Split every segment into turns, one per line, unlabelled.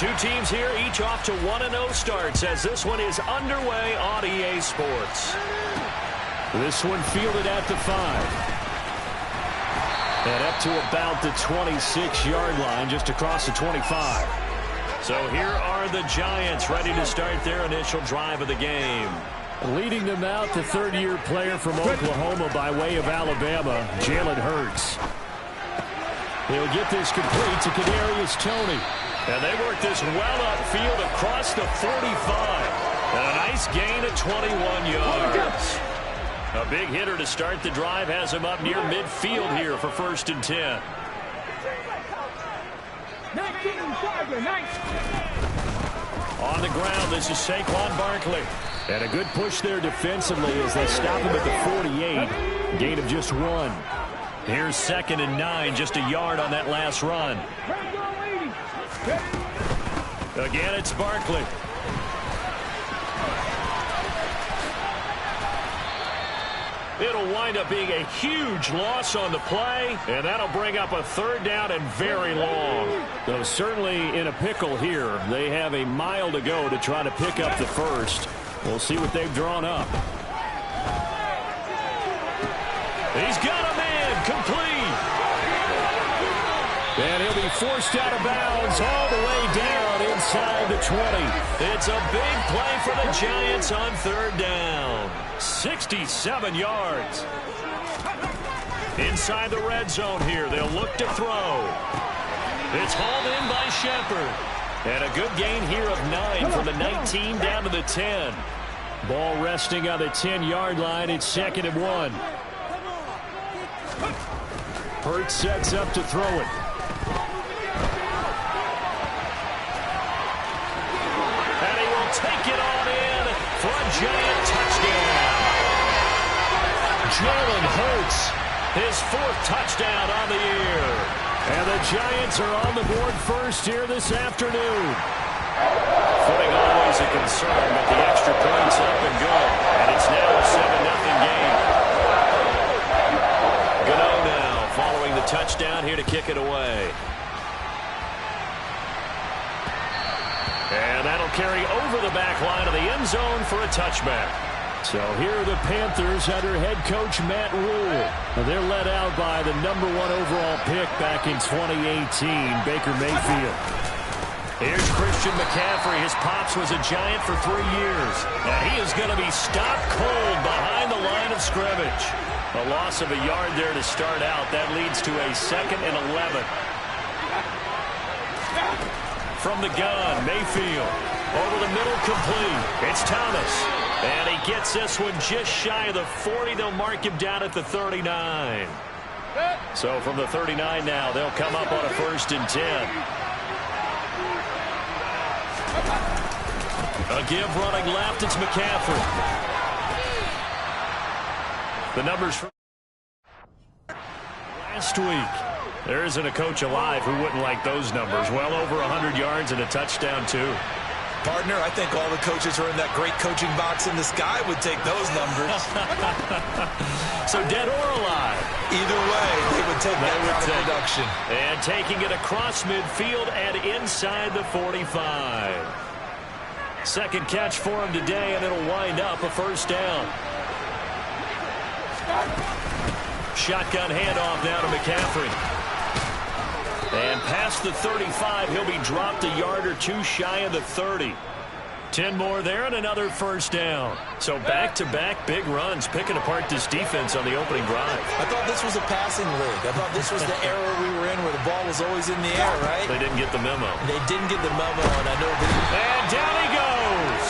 Two teams here, each off to 1-0 starts as this one is underway on EA Sports.
This one fielded at the 5. And up to about the 26-yard line, just across the 25.
So here are the Giants ready to start their initial drive of the game.
Leading them out, the third-year player from Oklahoma by way of Alabama, Jalen Hurts. He'll get this complete to Kadarius Toney.
And they work this well upfield across the 45. And a nice gain of 21 yards. A big hitter to start the drive has him up near midfield here for 1st and 10. On the ground, this is Saquon Barkley.
And a good push there defensively as they stop him at the 48. Gain of just 1.
Here's 2nd and 9, just a yard on that last run. Again, it's Barkley. It'll wind up being a huge loss on the play, and that'll bring up a 3rd down and very long.
Though certainly in a pickle here. They have a mile to go to try to pick up the first. We'll see what they've drawn up.
He's got a man complete.
And he'll be forced out of bounds all the way down inside the 20.
It's a big play for the Giants on 3rd down. 67 yards. Inside the red zone here, they'll look to throw. It's hauled in by Shepard. And a good gain here of 9 from the 19 down to the 10.
Ball resting on the 10-yard line. It's 2nd and 1. Hurts sets up to throw it.
And he will take it on in for a Giant touchdown. Jalen Hurts, his 4th touchdown on the year.
And the Giants are on the board first here this afternoon.
Footing always a concern, but the extra point's up and good. And it's now a 7-0 game. Gano now following the touchdown here to kick it away. And that'll carry over the back line of the end zone for a touchback.
So here are the Panthers under head coach Matt Rule. They're led out by the #1 overall pick back in 2018, Baker Mayfield.
Here's Christian McCaffrey. His pops was a Giant for 3 years. And he is going to be stopped cold behind the line of scrimmage. A loss of a yard there to start out. That leads to a 2nd and 11. From the gun, Mayfield. Over the middle, complete. It's Thomas. And he gets this one just shy of the 40. They'll mark him down at the 39. So from the 39 now, they'll come up on a 1st and 10. A give running left, it's McCaffrey. The numbers from last week. There isn't a coach alive who wouldn't like those numbers. Well over 100 yards and a touchdown, too.
Partner, I think all the coaches who are in that great coaching box in the sky would take those numbers.
So dead or alive?
Either way, they would take that kind of production.
And taking it across midfield and inside the 45. 2nd catch for him today, and it'll wind up a 1st down. Shotgun handoff now to McCaffrey. And past the 35, he'll be dropped a yard or 2 shy of the 30. 10 more there and another 1st down. So back-to-back big runs, picking apart this defense on the opening drive.
I thought this was a passing league. I thought this was the era we were in where the ball was always in the air, right?
They didn't get the memo.
They didn't get the memo, and I know that.
And down he goes.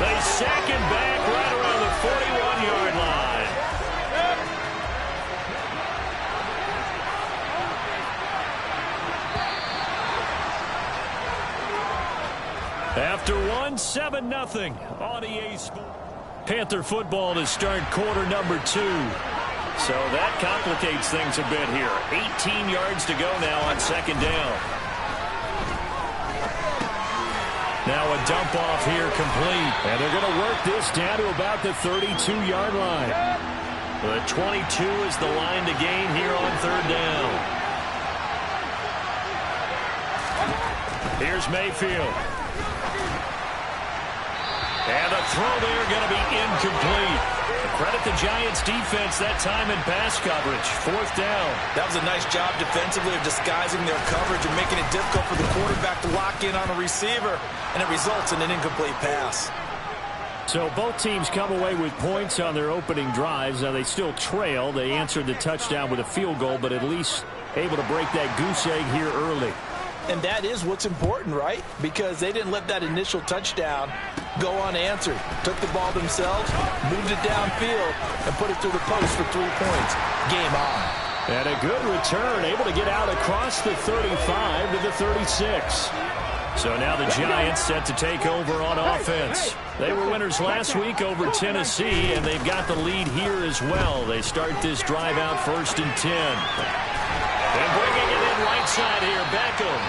They sack him back right around the 41-yard line. After 7-0 on EA Sports. Panther football to start quarter number 2. So that complicates things a bit here. 18 yards to go now on 2nd down. Now a dump off here complete.
And they're going to work this down to about the 32-yard line.
The 22 is the line to gain here on 3rd down. Here's Mayfield. And the throw there going to be incomplete. Credit the Giants defense that time in pass coverage. 4th down.
That was a nice job defensively of disguising their coverage and making it difficult for the quarterback to lock in on a receiver. And it results in an incomplete pass.
So both teams come away with points on their opening drives. Now they still trail. They answered the touchdown with a field goal, but at least able to break that goose egg here early.
And that is what's important, right? Because they didn't let that initial touchdown go unanswered. Took the ball themselves, moved it downfield, and put it through the post for 3 points. Game on.
And a good return, able to get out across the 35 to the 36. So now the Giants set to take over on offense. They were winners last week over Tennessee, and they've got the lead here as well. They start this drive out 1st and 10. And bringing it in right side here, Beckham.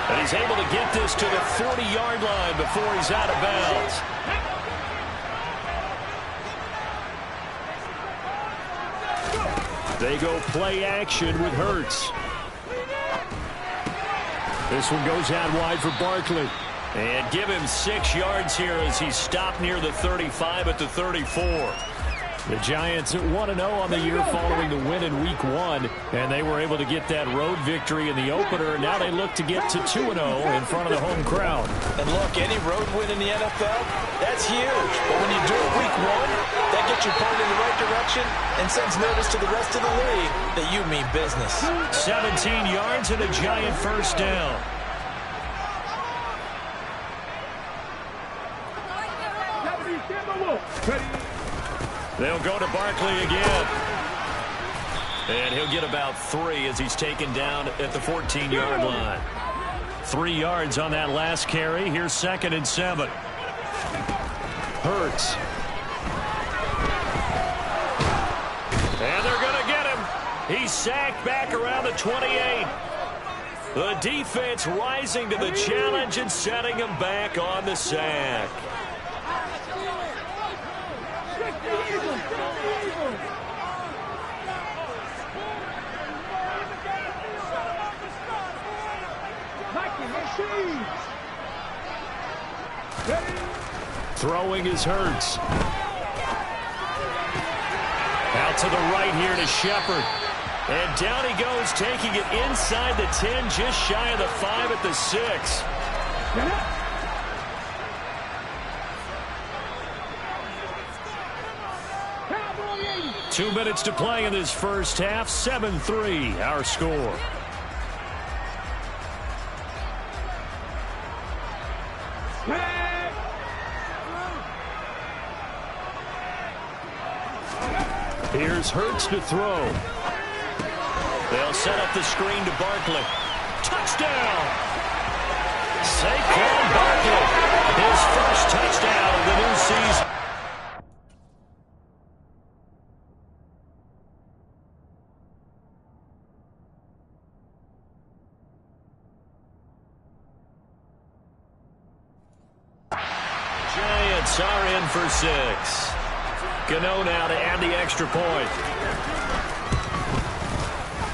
And he's able to get this to the 40-yard line before he's out of bounds. They go play action with Hurts. This one goes out wide for Barkley. And give him 6 yards here as he's stopped near the 35 at the 34. The Giants at 1-0 on the year following the win in Week 1. And they were able to get that road victory in the opener. Now they look to get to 2-0 in front of the home crowd.
And look, any road win in the NFL, that's huge. But when you do it Week 1, that gets you pointed in the right direction and sends notice to the rest of the league that you mean business.
17 yards and a Giant 1st down. They'll go to Barkley again. And he'll get about 3 as he's taken down at the 14-yard line. 3 yards on that last carry. Here's 2nd and 7.
Hurts.
And they're going to get him. He's sacked back around the 28. The defense rising to the challenge and setting him back on the sack.
Throwing is Hurts.
Out to the right here to Shepard. And down he goes, taking it inside the 10, just shy of the 5 at the 6. 2 minutes to play in this first half. 7-3, our score.
Here's Hurts to throw.
They'll set up the screen to Barkley. Touchdown! Saquon Barkley, his first touchdown of the new season. Giants are in for 6. Gano now to add the extra point.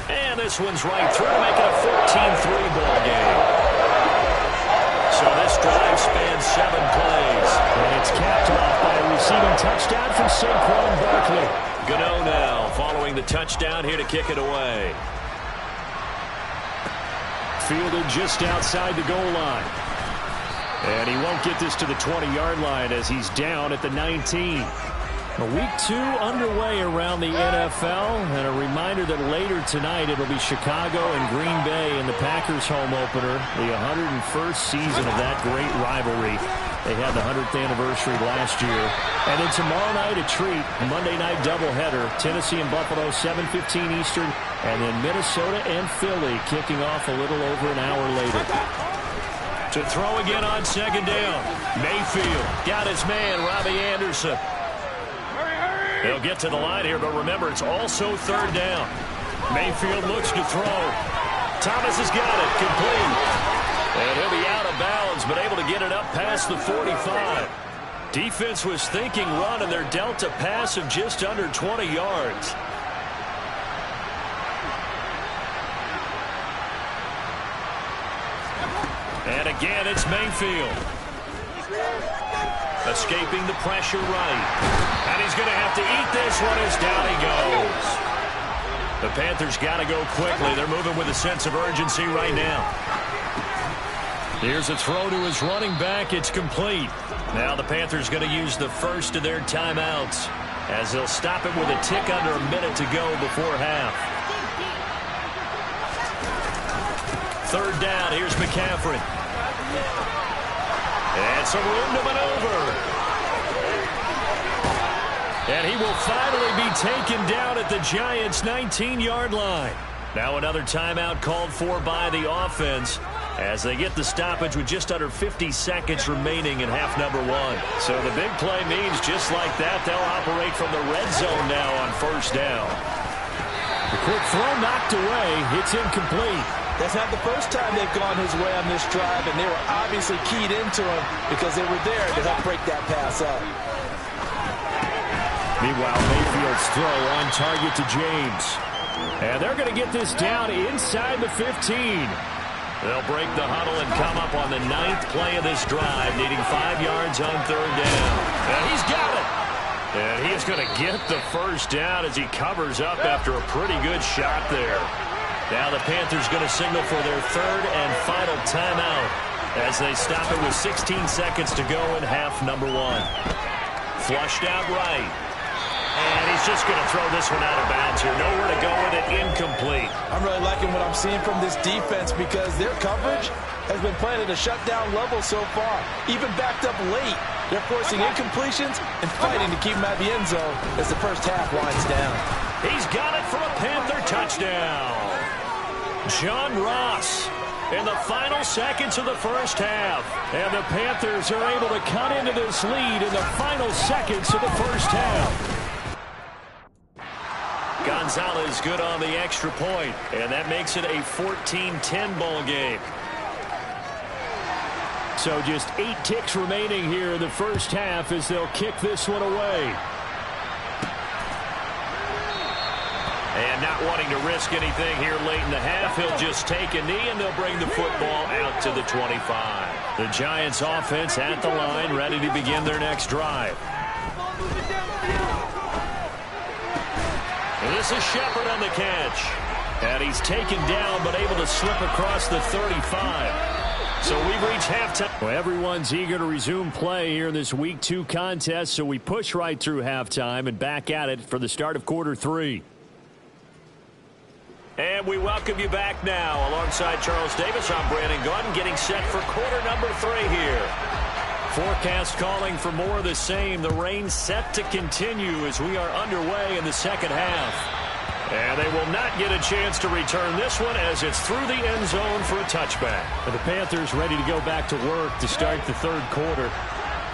And this one's right through to make it a 14-3 ball game. So this drive spans 7 plays.
And it's capped off by a receiving touchdown from Saquon Barkley.
Gano now following the touchdown here to kick it away.
Fielded just outside the goal line. And he won't get this to the 20-yard line as he's down at the 19. Week 2 underway around the NFL, and a reminder that later tonight it'll be Chicago and Green Bay in the Packers home opener, the 101st season of that great rivalry. They had the 100th anniversary last year. And then tomorrow night a treat, Monday night doubleheader, Tennessee and Buffalo, 7:15 Eastern, and then Minnesota and Philly kicking off a little over an hour later.
To throw again on 2nd down, Mayfield got his man, Robbie Anderson. They'll get to the line here, but remember, it's also 3rd down. Mayfield looks to throw. Thomas has got it, complete. And he'll be out of bounds, but able to get it up past the 45. Defense was thinking run, and they're dealt a pass of just under 20 yards. And again, it's Mayfield. Escaping the pressure right. And he's going to have to eat this one as down he goes. The Panthers got to go quickly. They're moving with a sense of urgency right now. Here's a throw to his running back. It's complete. Now the Panthers going to use the first of their timeouts as they'll stop it with a tick under a minute to go before half. Third down. Here's McCaffrey. And some room to maneuver. And he will finally be taken down at the Giants' 19-yard line. Now another timeout called for by the offense as they get the stoppage with just under 50 seconds remaining in half number one. So the big play means just like that, they'll operate from the red zone now on first down.
The quick throw knocked away. It's incomplete.
That's not the first time they've gone his way on this drive, and they were obviously keyed into him because they were there to help break that pass up.
Meanwhile, Mayfield's throw on target to James. And they're going to get this down inside the 15.
They'll break the huddle and come up on the 9th play of this drive, needing 5 yards on third down. And he's got it. And he's going to get the first down as he covers up after a pretty good shot there. Now the Panthers going to signal for their third and final timeout as they stop it with 16 seconds to go in half number one. Flushed out right. And he's just going to throw this one out of bounds here. Nowhere to go with it. Incomplete.
I'm really liking what I'm seeing from this defense because their coverage has been playing at a shutdown level so far. Even backed up late, they're forcing incompletions and fighting to keep them out of the end zone as the first half winds down.
He's got it for a Panther touchdown. John Ross in the final seconds of the first half.
And the Panthers are able to cut into this lead in the final seconds of the first half.
Gonzalez good on the extra point, and that makes it a 14-10 ball game.
So just 8 ticks remaining here in the first half as they'll kick this one away.
And not wanting to risk anything here late in the half, he'll just take a knee, and they'll bring the football out to the 25. The Giants offense at the line, ready to begin their next drive. And this is Shepard on the catch. And he's taken down, but able to slip across the 35. So we've reached halftime.
Well, everyone's eager to resume play here in this Week 2 contest, so we push right through halftime and back at it for the start of quarter 3.
And we welcome you back now. Alongside Charles Davis, I'm Brandon Gordon, getting set for quarter number 3 here. Forecast calling for more of the same. The rain set to continue as we are underway in the second half. And they will not get a chance to return this one as it's through the end zone for a touchback.
And the Panthers ready to go back to work to start the third quarter.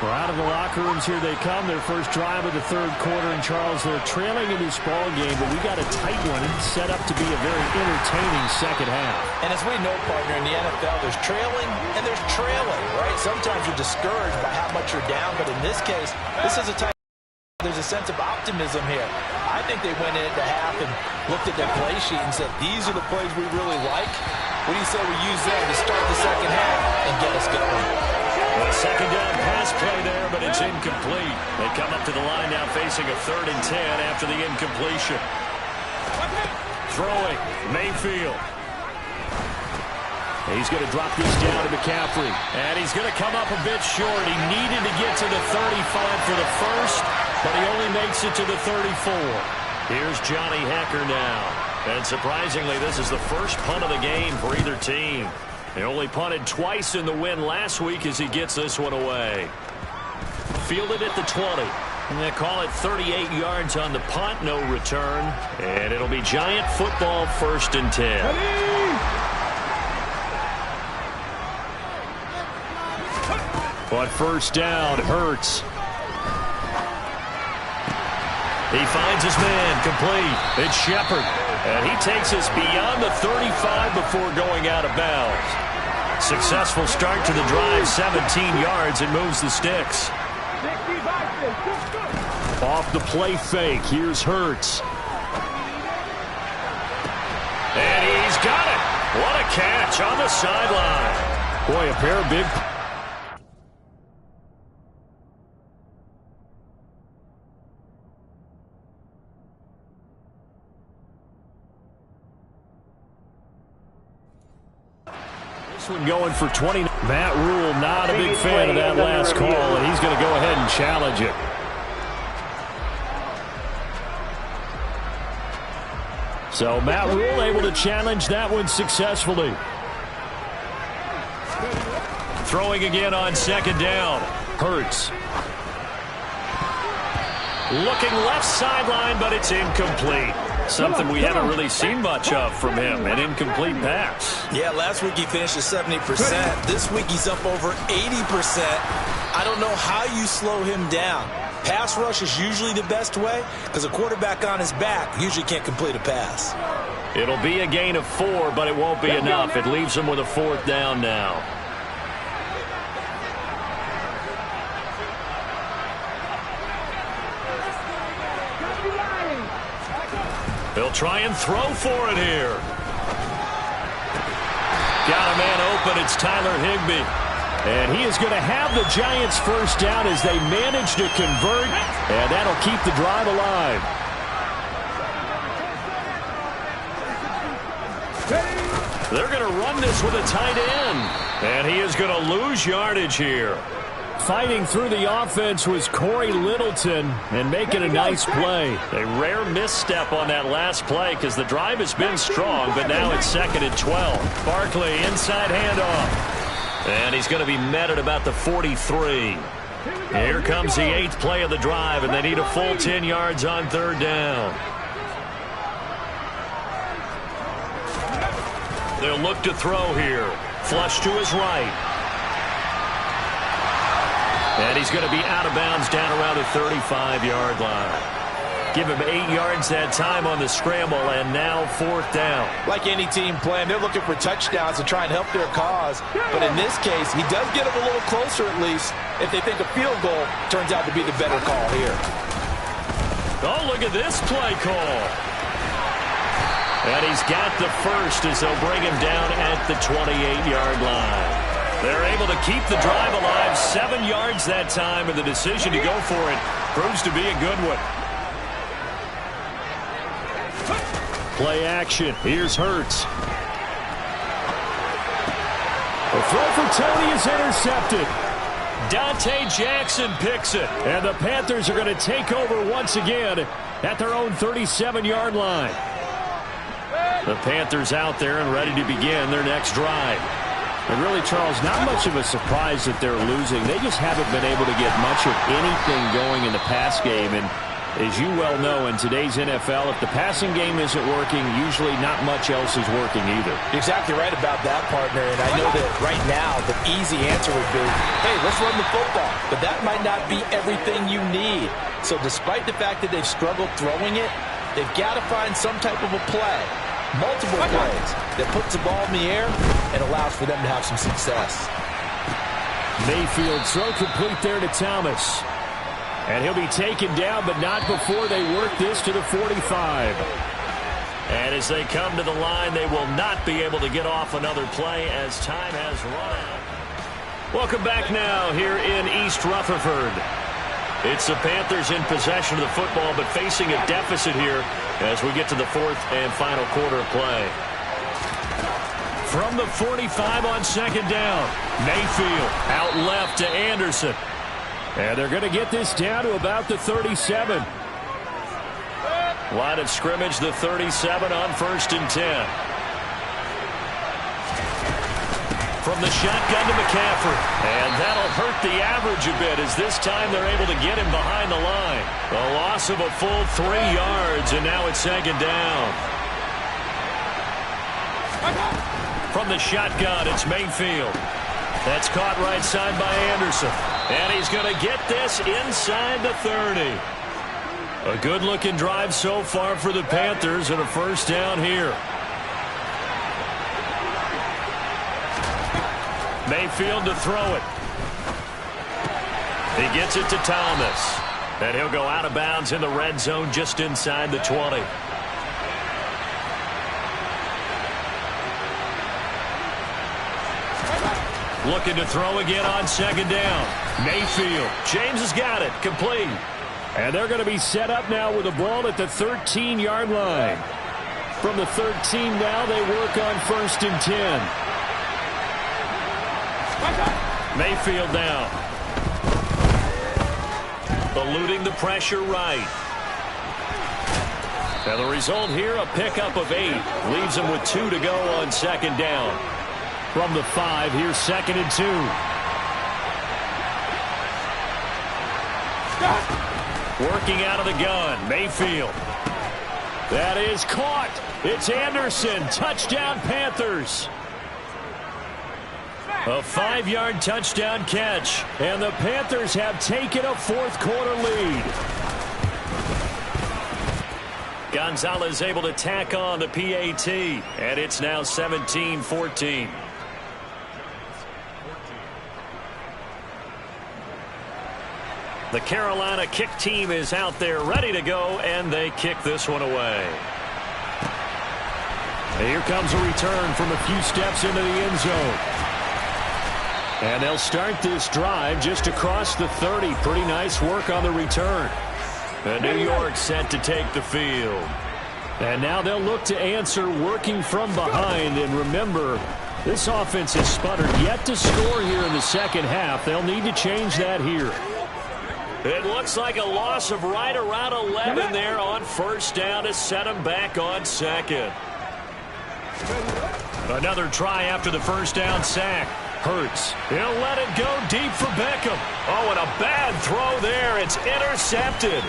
We're out of the locker rooms. Here they come. Their first drive of the third quarter. And Charles, they're trailing in this ball game, but we got a tight one set up to be a very entertaining second half.
And as we know, partner, in the NFL, there's trailing and there's trailing, right? Sometimes you're discouraged by how much you're down, but in this case, this is a time there's a sense of optimism here. I think they went into half and looked at their play sheet and said, these are the plays we really like. What do you say we use them to start the second half and get us going?
A second down pass play there, but it's incomplete. They come up to the line now facing a 3rd and 10 after the incompletion. Throwing, Mayfield.
He's going to drop this down to McCaffrey.
And he's going to come up a bit short. He needed to get to the 35 for the first, but he only makes it to the 34. Here's Johnny Hecker now. And surprisingly, this is the first punt of the game for either team. They only punted twice in the win last week as he gets this one away. Fielded at the 20. And they call it 38 yards on the punt, no return. And it'll be Giant football, 1st and 10.
But first down, Hurts.
He finds his man, complete. It's Shepard. And he takes us beyond the 35 before going out of bounds. Successful start to the drive, 17 yards, and moves the sticks.
Off the play fake, here's Hurts.
And he's got it. What a catch on the sideline.
Boy, a pair of big... This one going for 20. Matt Rule, not a big fan of that last call, and he's going to go ahead and challenge it. So Matt Rule able to challenge that one successfully.
Throwing again on second down.
Hurts.
Looking left sideline, but it's incomplete. Something we haven't really seen much of from him, an incomplete pass.
Yeah, last week he finished at 70%. This week he's up over 80%. I don't know how you slow him down. Pass rush is usually the best way because a quarterback on his back usually can't complete a pass.
It'll be a gain of 4, but it won't be enough. It leaves him with a 4th down now. He'll try and throw for it here. Got a man open. It's Tyler Higbee.
And he is going to have the Giants first down as they manage to convert, and that'll keep the drive alive.
They're going to run this with a tight end, and he is going to lose yardage here.
Fighting through the offense was Corey Littleton and making a nice play.
A rare misstep on that last play because the drive has been strong, but now it's 2nd and 12. Barkley inside handoff. And he's going to be met at about the 43. Here comes the 8th play of the drive, and they need a full 10 yards on 3rd down. They'll look to throw here. Flush to his right. And he's going to be out of bounds down around the 35-yard line. Give him 8 yards that time on the scramble, and now 4th down.
Like any team playing, they're looking for touchdowns to try and help their cause. But in this case, he does get them a little closer at least if they think a field goal turns out to be the better call here.
Oh, look at this play call. And he's got the first as they'll bring him down at the 28-yard line. They're able to keep the drive alive, 7 yards that time, and the decision to go for it proves to be a good one.
Play action. Here's Hurts. The throw for Tony is intercepted.
Dante Jackson picks it.
And the Panthers are going to take over once again at their own 37-yard line.
The Panthers out there and ready to begin their next drive.
And really, Charles, not much of a surprise that they're losing. They just haven't been able to get much of anything going in the pass game. And as you well know, in today's NFL, if the passing game isn't working, usually not much else is working either.
You're exactly right about that, partner. And I know that right now the easy answer would be, hey, let's run the football. But that might not be everything you need. So despite the fact that they've struggled throwing it, they've got to find some type of a play. Multiple plays that puts the ball in the air and allows for them to have some success.
Mayfield throw complete there to Thomas. And he'll be taken down, but not before they work this to the 45.
And as they come to the line, they will not be able to get off another play as time has run out. Welcome back now here in East Rutherford. It's the Panthers in possession of the football, but facing a deficit here as we get to the 4th and final quarter of play. From the 45 on 2nd down, Mayfield out left to Anderson.
And they're going to get this down to about the 37.
Line of scrimmage, the 37 on 1st and 10. From the shotgun to McCaffrey. And that'll hurt the average a bit as this time they're able to get him behind the line. A loss of a full 3 yards, and now it's 2nd down. From the shotgun, it's Mayfield. That's caught right side by Anderson. And he's going to get this inside the 30. A good-looking drive so far for the Panthers and a 1st down here. Mayfield to throw it. He gets it to Thomas. And he'll go out of bounds in the red zone just inside the 20. Looking to throw again on second down. Mayfield. James has got it. Complete.
And they're going to be set up now with the ball at the 13-yard line. From the 13 now, they work on 1st and 10.
Mayfield now. Eluding the pressure right. And the result here, a pickup of 8. Leaves him with 2 to go on second down.
From the 5, here's 2nd and 2.
Working out of the gun, Mayfield.
That is caught. It's Anderson. Touchdown, Panthers.
A 5-yard touchdown catch.
And the Panthers have taken a fourth-quarter lead.
Gonzalez able to tack on the PAT. And it's now 17-14. The Carolina kick team is out there ready to go, and they kick this one away.
And here comes a return from a few steps into the end zone. And they'll start this drive just across the 30. Pretty nice work on the return.
And New York set to take the field.
And now they'll look to answer working from behind. And remember, this offense has sputtered yet to score here in the second half. They'll need to change that here.
It looks like a loss of right around 11 there on first down to set him back on second. Another try after the first down sack. Hurts. He'll let it go deep for Beckham. Oh, and a bad throw there. It's intercepted.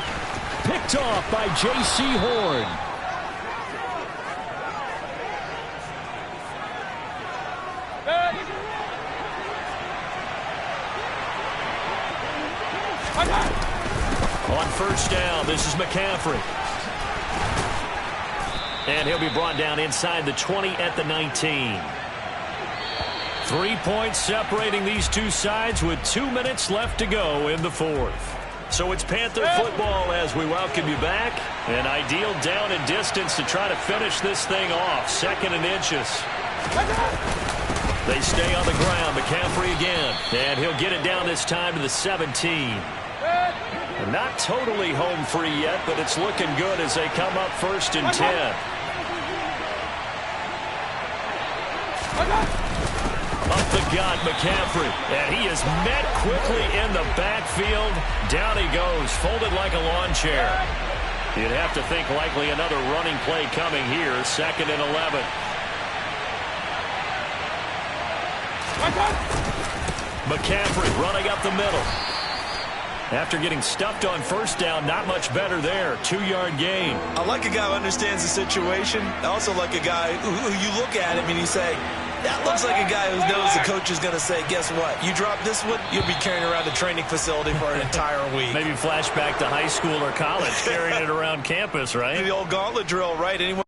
Picked off by J.C. Horn.
On first down, this is McCaffrey. And he'll be brought down inside the 20 at the 19. 3 points separating these two sides with 2 minutes left to go in the fourth. So it's Panther football as we welcome you back. An ideal down and distance to try to finish this thing off. 2nd and inches. They stay on the ground. McCaffrey again. And he'll get it down this time to the 17. Not totally home free yet, but it's looking good as they come up 1st and 10. Up the gut, McCaffrey. And he is met quickly in the backfield. Down he goes, folded like a lawn chair. You'd have to think likely another running play coming here. 2nd and 11. McCaffrey running up the middle. After getting stuffed on first down, not much better there. 2-yard gain.
I like a guy who understands the situation. I also like a guy who you look at him and you say, that looks like a guy who knows the coach is going to say, guess what? You drop this one, you'll be carrying around the training facility for an entire week.
Maybe flashback to high school or college, carrying it around campus, right?
The old gauntlet drill, right? Anyone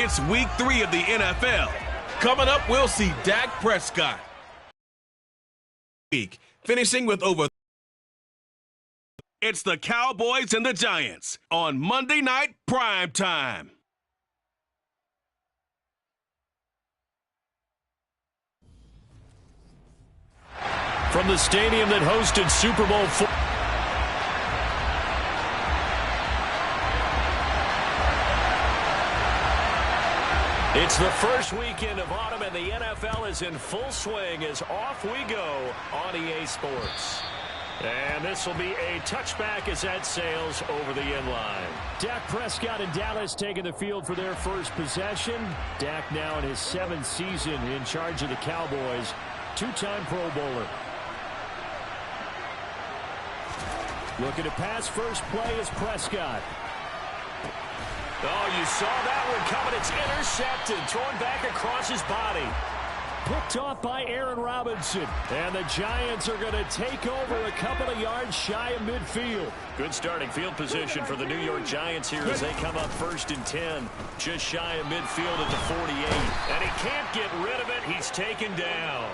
It's week 3 of the NFL. Coming up, we'll see Dak Prescott finishing with over. It's the Cowboys and the Giants on Monday Night Prime Time.
From the stadium that hosted Super Bowl IV. It's the first weekend of autumn, and the NFL is in full swing as off we go on EA Sports. And this will be a touchback as that sails over the inline. Dak Prescott and Dallas taking the field for their first possession. Dak now in his 7th season in charge of the Cowboys. 2-time Pro Bowler. Looking to pass, first play is Prescott. Oh, you saw that one coming. It's intercepted, thrown back across his body. Picked off by Aaron Robinson. And the Giants are going to take over a couple of yards shy of midfield.
Good starting field position for the New York Giants here as they come up 1st and 10. Just shy of midfield at the 48. And he can't get rid of it. He's taken down.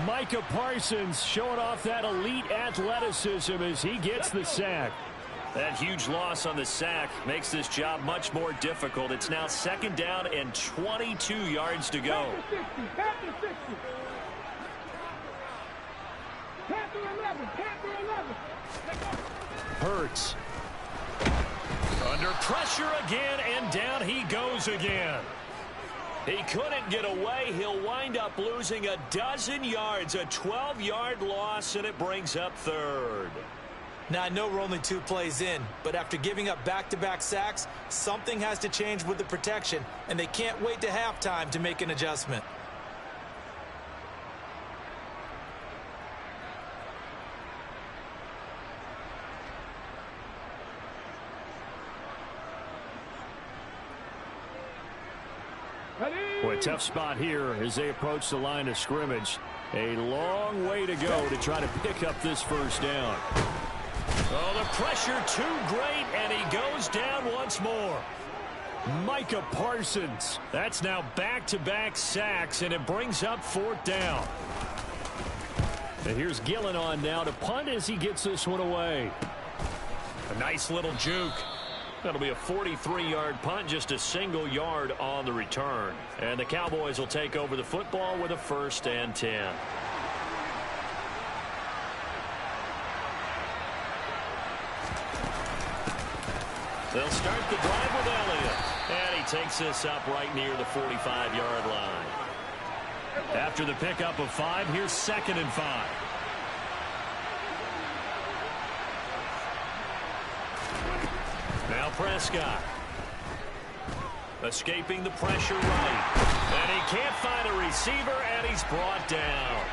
Micah Parsons showing off that elite athleticism as he gets the sack.
That huge loss on the sack makes this job much more difficult. It's now 2nd down and 22 yards to go.
Hurts.
Under pressure again, and down he goes again. He couldn't get away. He'll wind up losing a dozen yards, a 12-yard loss, and it brings up 3rd.
Now, I know we're only 2 plays in, but after giving up back-to-back sacks, something has to change with the protection, and they can't wait to halftime to make an adjustment.
Boy, tough spot here as they approach the line of scrimmage. A long way to go to try to pick up this first down.
Oh, the pressure too great, and he goes down once more.
Micah Parsons. That's now back-to-back sacks, and it brings up 4th down. And here's Gillen on now to punt as he gets this one away.
A nice little juke. That'll be a 43-yard punt, just a single yard on the return. And the Cowboys will take over the football with a 1st and 10. They'll start the drive with Elliott. And he takes this up right near the 45-yard line.
After the pickup of 5, here's 2nd and 5.
Now Prescott. Escaping the pressure right. And he can't find a receiver, and he's brought down.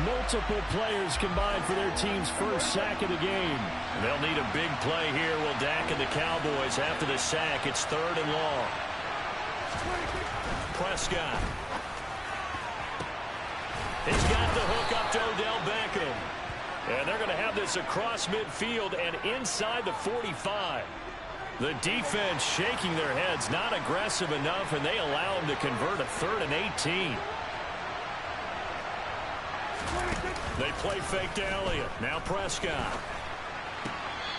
Multiple players combined for their team's first sack of the game.
They'll need a big play here, will Dak and the Cowboys. After the sack, it's 3rd and long. Prescott. He's got the hook up to Odell Beckham. And they're going to have this across midfield and inside the 45. The defense shaking their heads, not aggressive enough, and they allow him to convert a 3rd and 18. They play fake to Elliott. Now Prescott.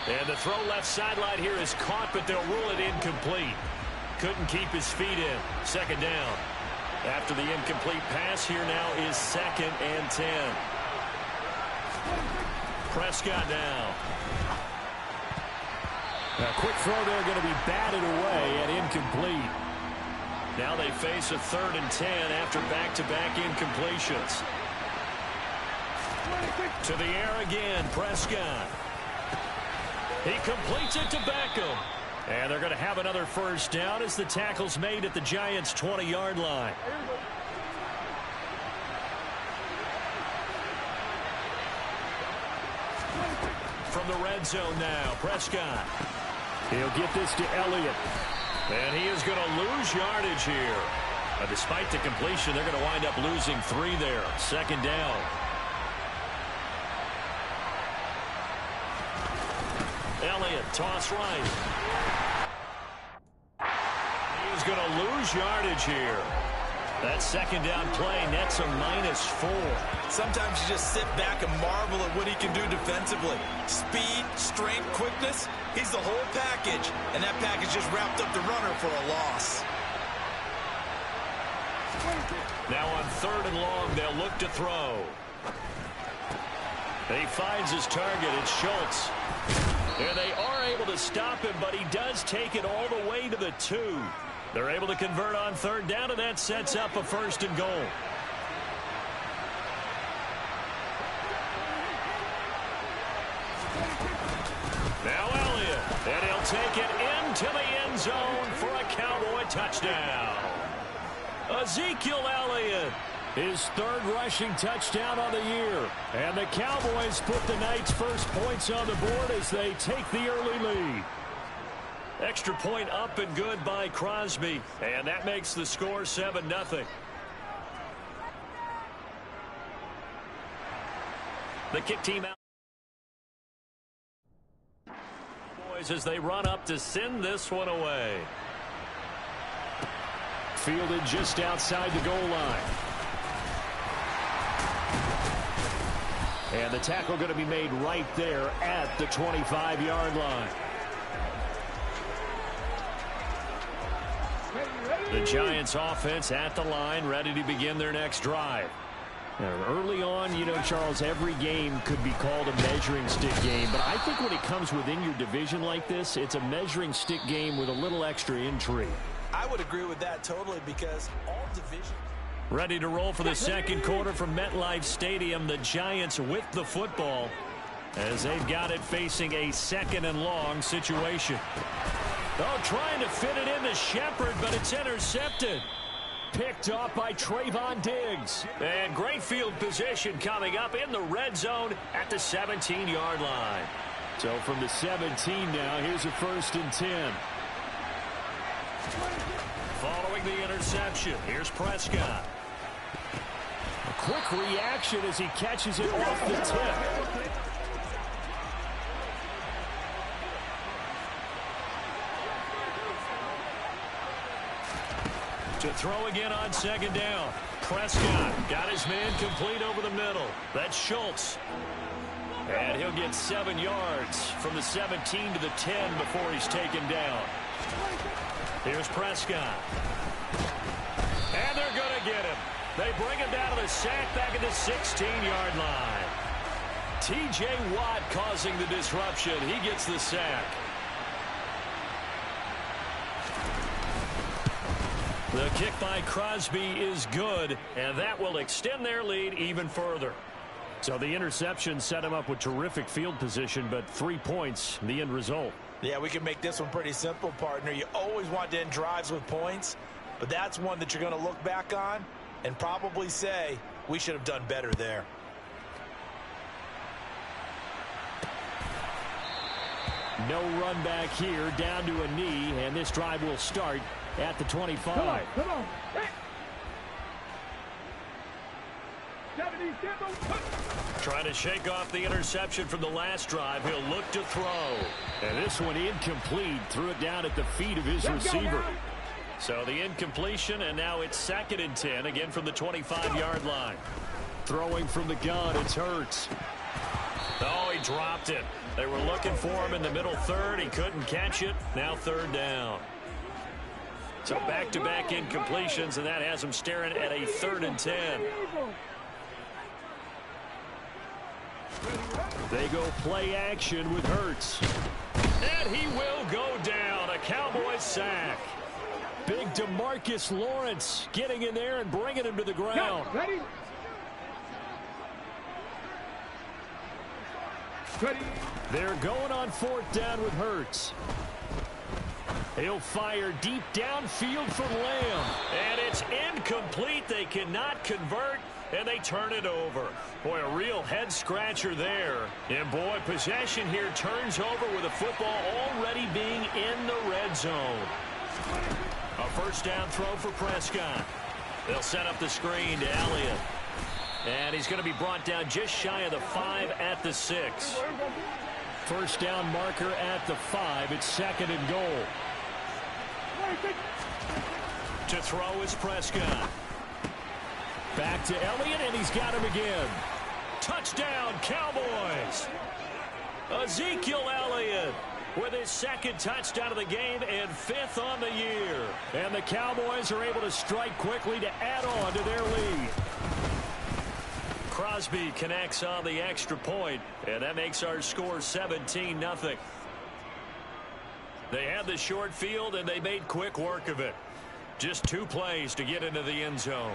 And the throw left sideline here is caught, but they'll rule it incomplete. Couldn't keep his feet in. 2nd down. After the incomplete pass, here now is 2nd and 10. Prescott now.
A quick throw there going to be batted away and incomplete.
Now they face a 3rd and 10 after back-to-back incompletions. To the air again, Prescott. He completes it to Beckham. And they're going to have another 1st down as the tackle's made at the Giants' 20-yard line. From the red zone now, Prescott.
He'll get this to Elliott.
And he is going to lose yardage here. Despite the completion, they're going to wind up losing 3 there. 2nd down. Elliott, toss right. He is going to lose yardage here. That second down play nets a -4.
Sometimes you just sit back and marvel at what he can do defensively. Speed, strength, quickness, he's the whole package. And that package just wrapped up the runner for a loss.
Now on 3rd and long, they'll look to throw. He finds his target. It's Schultz. And they are able to stop him, but he does take it all the way to the 2. They're able to convert on 3rd down, and that sets up a 1st and goal. Now Elliott, and he'll take it into the end zone for a Cowboy touchdown. Ezekiel Elliott, his 3rd rushing touchdown on the year. And the Cowboys put the night's first points on the board as they take the early lead. Extra point up and good by Crosby. And that makes the score 7-0. The kick team out. Boys, as they run up to send this one away. Fielded just outside the goal line. And the tackle going to be made right there at the 25-yard line. The Giants offense at the line, ready to begin their next drive. Now, early on, you know, Charles, every game could be called a measuring stick game. But I think when it comes within your division like this, it's a measuring stick game with a little extra intrigue.
I would agree with that totally because all division.
Ready to roll for the second quarter from MetLife Stadium. The Giants with the football as they've got it facing a 2nd and long situation. Oh, trying to fit it into Shepard, but it's intercepted. Picked off by Trayvon Diggs. And great field position coming up in the red zone at the 17-yard line. So from the 17 now, here's a 1st and 10. Following the interception, here's Prescott. A quick reaction as he catches it off the tip. To throw again on 2nd down. Prescott got his man complete over the middle. That's Schultz. And he'll get 7 yards from the 17 to the 10 before he's taken down. Here's Prescott. And they're going to get him. They bring him down to the sack back at the 16-yard line. T.J. Watt causing the disruption. He gets the sack. The kick by Crosby is good, and that will extend their lead even further. So the interception set him up with terrific field position, but 3 points, the end result.
Yeah, we can make this one pretty simple, partner. You always want to end drives with points, but that's one that you're going to look back on and probably say, we should have done better there.
No run back here, down to a knee, and this drive will start at the 25.
Come on. Hey.
Trying to shake off the interception from the last drive. He'll look to throw. And this one incomplete. Threw it down at the feet of his receiver. So the incompletion, and now it's 2nd and 10, again from the 25-yard line. Throwing from the gun, it's Hurts. Oh, he dropped it. They were looking for him in the middle 3rd. He couldn't catch it. Now 3rd down. So back-to-back incompletions, and that has him staring at a 3rd and 10. They go play action with Hurts. And he will go down. A Cowboys sack. Big DeMarcus Lawrence getting in there and bringing him to the ground.
Ready? Ready?
They're going on 4th down with Hurts. He'll fire deep downfield from Lamb. And it's incomplete. They cannot convert, and they turn it over. Boy, a real head-scratcher there. And, boy, possession here turns over with the football already being in the red zone. A 1st down throw for Prescott. They'll set up the screen to Elliott. And he's going to be brought down just shy of the 5 at the 6. 1st down marker at the 5. It's 2nd and goal. To throw is Prescott.
Back to Elliott, and he's got him again.
Touchdown, Cowboys. Ezekiel Elliott with his second touchdown of the game and 5th on the year.
And the Cowboys are able to strike quickly to add on to their lead.
Crosby connects on the extra point, and that makes our score 17-0. They had the short field, and they made quick work of it. Just 2 plays to get into the end zone.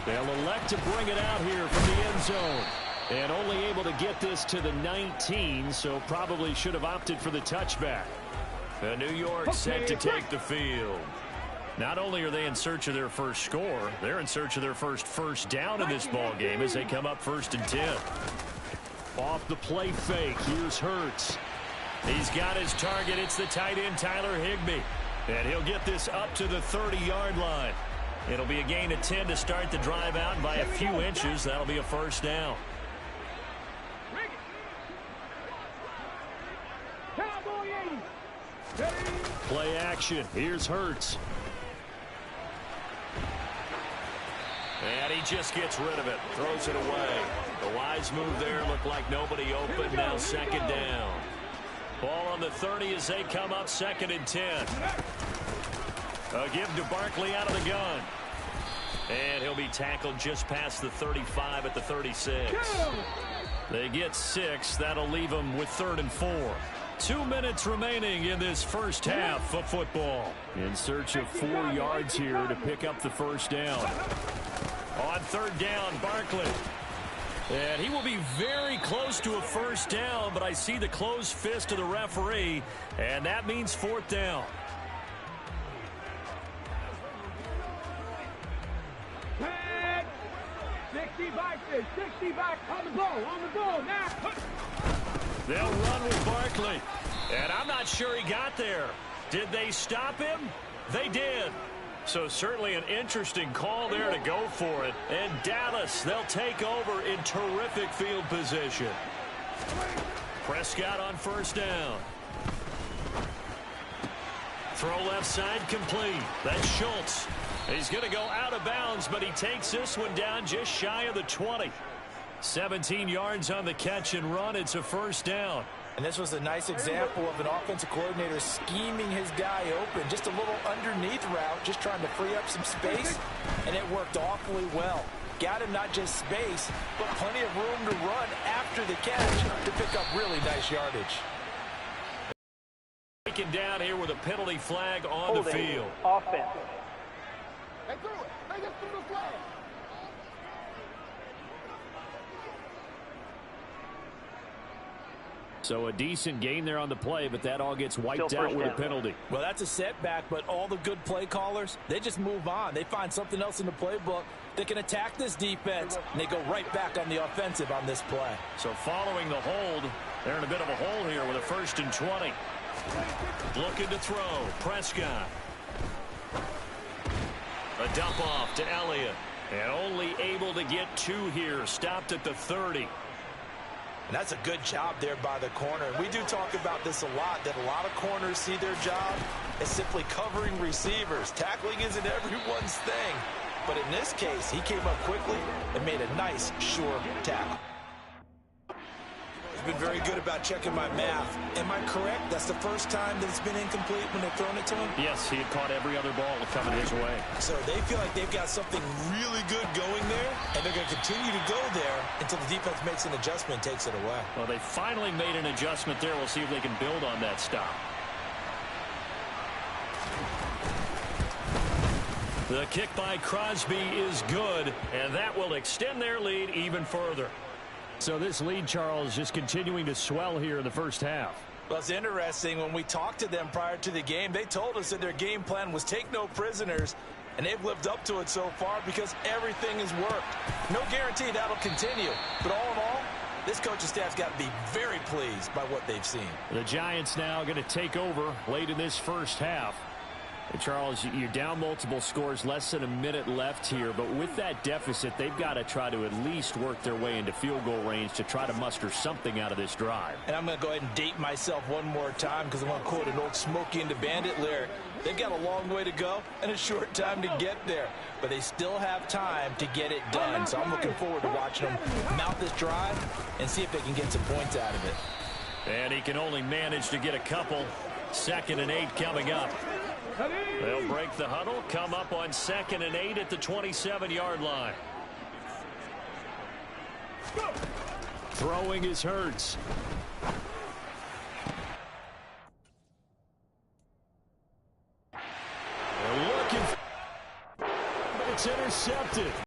They'll elect to bring it out here from the end zone. And only able to get this to the 19, so probably should have opted for the touchback.
The New York set to take the field.
Not only are they in search of their first score, they're in search of their first down in this ball game as they come up 1st and 10. Off the play fake, here's Hurts.
He's got his target. It's the tight end, Tyler Higbee. And he'll get this up to the 30-yard line. It'll be a gain of 10 to start the drive out. By a few inches, that'll be a first down.
Play action. Here's Hurts.
And he just gets rid of it. Throws it away. The wise move there. Looked like nobody open. Now 2nd down. Ball on the 30 as they come up 2nd and 10. A give to Barkley out of the gun. And he'll be tackled just past the 35 at the 36. They get 6. That'll leave them with 3rd and 4. 2 minutes remaining in this first half of football.
In search of 4 yards here to pick up the first down.
On 3rd down, Barkley. And he will be very close to a first down, but I see the closed fist of the referee, and that means 4th down.
Tag. 60 back on the ball now.
They'll run with Barkley. And I'm not sure he got there. Did they stop him? They did. So certainly an interesting call there to go for it. And Dallas, they'll take over in terrific field position. Prescott on 1st down. Throw left side complete. That's Schultz. He's going to go out of bounds, but he takes this one down just shy of the 20. 17 yards on the catch and run. It's a first down.
And this was a nice example of an offensive coordinator scheming his guy open. Just a little underneath route, just trying to free up some space, and it worked awfully well. Got him not just space, but plenty of room to run after the catch to pick up really nice yardage.
Taken down here with a penalty flag on the field.
Offense. They threw it. They just threw the flag.
So a decent gain there on the play, but that all gets wiped out with a penalty.
Well, that's a setback, but all the good play callers, they just move on. They find something else in the playbook that can attack this defense, and they go right back on the offensive on this play.
So following the hold, they're in a bit of a hole here with a 1st and 20. Looking to throw. Prescott. A dump off to Elliott. And only able to get 2 here. Stopped at the 30.
And that's a good job there by the corner. We do talk about this a lot, that a lot of corners see their job as simply covering receivers. Tackling isn't everyone's thing. But in this case, he came up quickly and made a nice, sure tackle. He's been very good about checking my math. Am I correct? That's the first time that it's been incomplete when they've thrown it to him?
Yes, he had caught every other ball coming his way.
So they feel like they've got something really good going there, and they're going to continue to go there until the defense makes an adjustment and takes it away.
Well, they finally made an adjustment there. We'll see if they can build on that stop.
The kick by Crosby is good, and that will extend their lead even further.
So this lead, Charles, just continuing to swell here in the first half.
Well, it's interesting. When we talked to them prior to the game, they told us that their game plan was take no prisoners, and they've lived up to it so far because everything has worked. No guarantee that'll continue, but all in all, this coaching staff's got to be very pleased by what they've seen.
The Giants now going to take over late in this first half. And Charles, you're down multiple scores, less than a minute left here, but with that deficit, they've got to try to at least work their way into field goal range to try to muster something out of this drive.
And I'm going to go ahead and date myself one more time because I'm going to quote an old Smokey and the Bandit lyric. They've got a long way to go and a short time to get there, but they still have time to get it done. So I'm looking forward to watching them mount this drive and see if they can get some points out of it.
And he can only manage to get a couple. 2nd and 8 coming up. They'll break the huddle, come up on 2nd and 8 at the 27-yard line.
Throwing is Hurts.
They're looking, but it's intercepted.